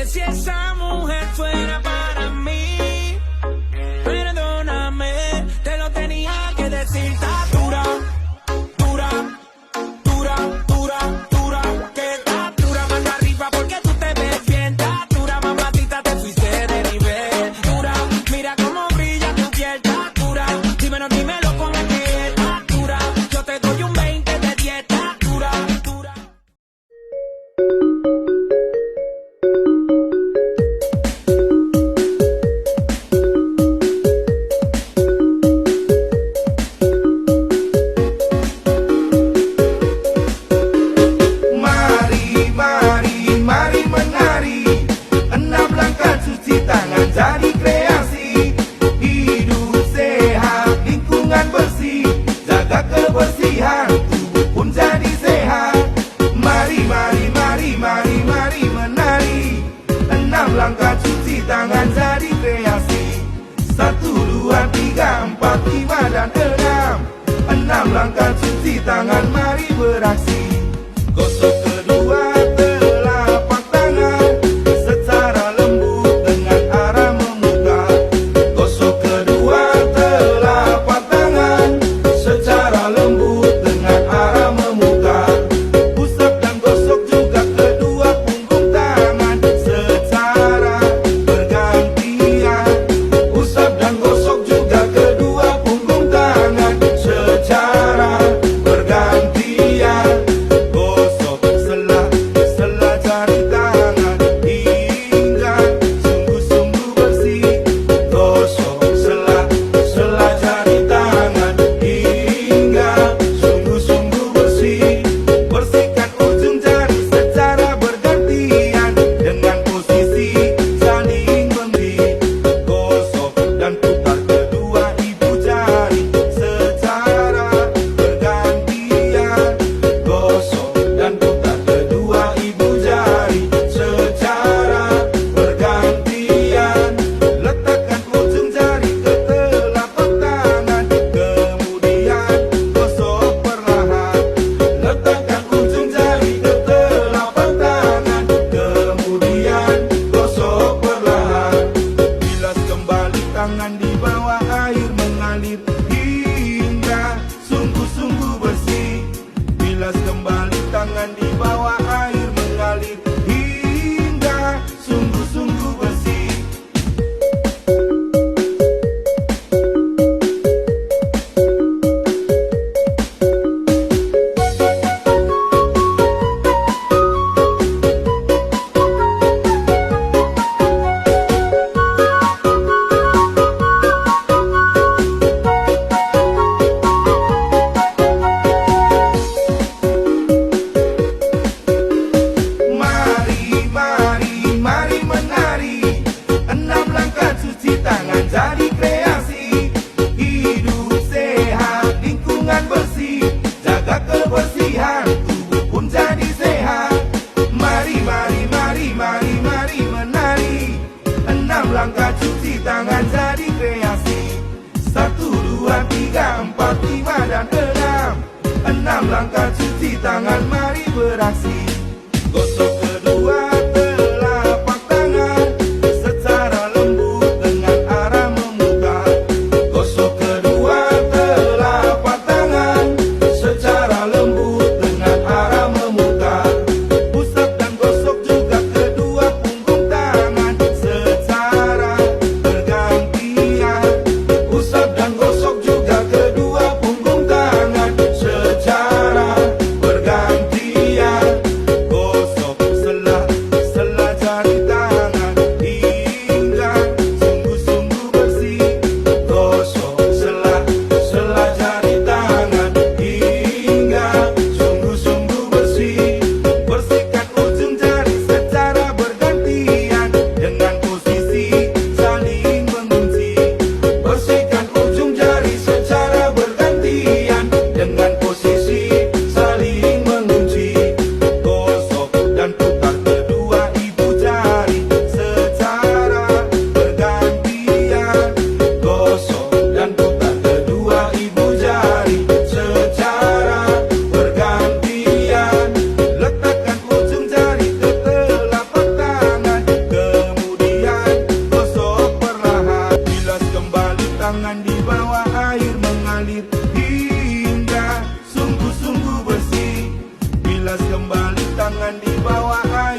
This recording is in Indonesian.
que si esa mujer fuera para mí, perdóname, te lo tenía que decir. Está dura, dura, dura, dura, dura, que está dura, mano arriba porque tú te ves bien. Está dura, mamacita, te fuiste de nivel. Dura, mira cómo brilla tu piel. Está dura, dímelo con el que está dura. Yo te doy un 20 de 10. Está dura, dura. Jadi kreasi, hidup sehat, lingkungan bersih, jaga kebersihan, tubuh pun jadi sehat. Mari, mari, mari, mari, mari menari. 6 langkah cuci tangan jadi kreasi. 1, 2, 3, 4, 5 dan 6. 6 langkah cuci tangan, mari beraksi. Gosok kedua telapak tangan secara lembut dengan arah memutar. Gosok kedua telapak tangan secara lembut dengan arah memutar. Usap dan gosok juga kedua punggung tangan secara bergantian. Usap dan gosok juga kedua punggung tangan secara bergantian. Gosok sela jari tangan hingga sungguh-sungguh bersih. Gosok sela jari tangan hingga sungguh-sungguh bersih. Bersihkan ujung jari secara bergantian dengan posisi saling memberi. Gosok dan putar kedua ibu jari secara bergantian. Gosok dan putar kedua ibu jari secara bergantian. Letakkan ujung jari ke telapak tangan, kemudian gosok perlahan. Letakkan ujung jari ke telapak tangan, kemudian gosok perlahan. Bilas kembali tangan di bawah air mengalir hingga sungguh-sungguh bersih. Bilas kembali tangan di bawah air mengalir hingga sungguh-sungguh bersih. Mari, mari, mari menari. 6 langkah cuci tangan jadi kreasi. Hidup sehat, lingkungan bersih, jaga kebersihan, tubuh pun jadi sehat. Mari, mari, mari, mari, mari menari. 6 langkah cuci tangan jadi kreasi. 1, 2, 3, 4, 5 dan 6. 6 langkah cuci tangan, mari beraksi. Gosok kedua telapak tangan secara lembut dengan arah memutar. Gosok kedua telapak tangan secara lembut dengan arah memutar. Usap dan gosok juga kedua punggung tangan secara bergantian. Usap dan gosok juga kedua punggung tangan secara bergantian. Gosok tangan di bawah air mengalir hingga sungguh-sungguh bersih. Bilas kembali tangan di bawah air